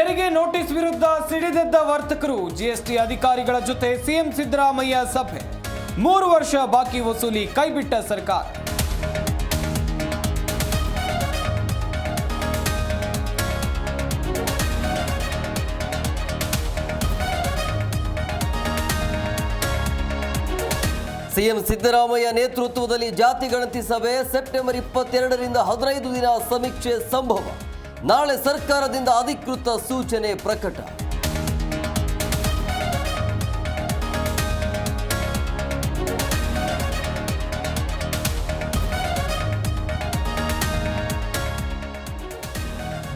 ತೆರಿಗೆ ನೋಟಿಸ್ ವಿರುದ್ಧ ಸಿಡಿದೆದ್ದ ವರ್ತಕರು. ಜಿಎಸ್ಟಿ ಅಧಿಕಾರಿಗಳ ಜೊತೆ ಸಿಎಂ ಸಿದ್ದರಾಮಯ್ಯ ಸಭೆ. 3 ವರ್ಷ ಬಾಕಿ ವಸೂಲಿ ಕೈಬಿಟ್ಟ ಸರ್ಕಾರ. ಸಿಎಂ ಸಿದ್ದರಾಮಯ್ಯ ನೇತೃತ್ವದಲ್ಲಿ ಜಾತಿ ಗಣತಿ ಸಭೆ. ಸೆಪ್ಟೆಂಬರ್ 22ರಿಂದ 15 ದಿನ ಸಮೀಕ್ಷೆ ಸಂಭವ. ನಾಳೆ ಸರ್ಕಾರದಿಂದ ಅಧಿಕೃತ ಸೂಚನೆ ಪ್ರಕಟ.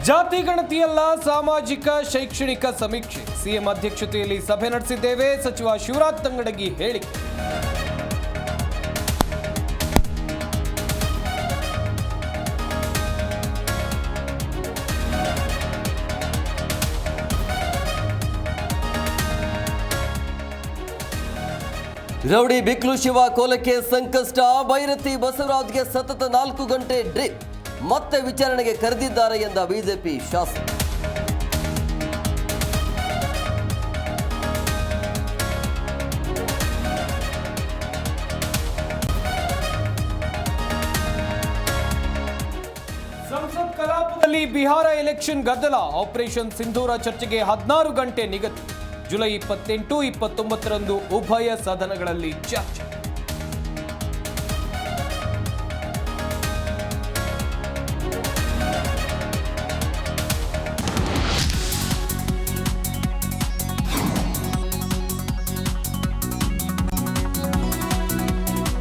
ಜಾತಿ ಗಣತಿಯಲ್ಲ, ಸಾಮಾಜಿಕ ಶೈಕ್ಷಣಿಕ ಸಮೀಕ್ಷೆ. ಸಿಎಂ ಅಧ್ಯಕ್ಷತೆಯಲ್ಲಿ ಸಭೆ ನಡೆಸಿದ್ದೇವೆ. ಸಚಿವ ಶಿವರಾಜ್ ತಂಗಡಗಿ ಹೇಳಿಕೆ. ರೌಡಿ ಬಿಕ್ಲು ಶಿವ ಕೋಲಕ್ಕೆ ಸಂಕಷ್ಟ. ಭೈರತಿ ಬಸವರಾಜ್ಗೆ ಸತತ 4 ಗಂಟೆ ಡ್ರಿಪ್. ಮತ್ತೆ ವಿಚಾರಣೆಗೆ ಕರೆದಿದ್ದಾರೆ ಎಂದ ಬಿಜೆಪಿ ಶಾಸಕ. ಸಂಸತ್ ಕಲಾಪದಲ್ಲಿ ಬಿಹಾರ ಎಲೆಕ್ಷನ್ ಗದ್ದಲ. ಆಪರೇಷನ್ ಸಿಂಧೂರ ಚರ್ಚೆಗೆ 16 ಗಂಟೆ ನಿಗದಿ. ಜುಲೈ 28, 29ರಂದು ಉಭಯ ಸದನಗಳಲ್ಲಿ ಚರ್ಚೆ.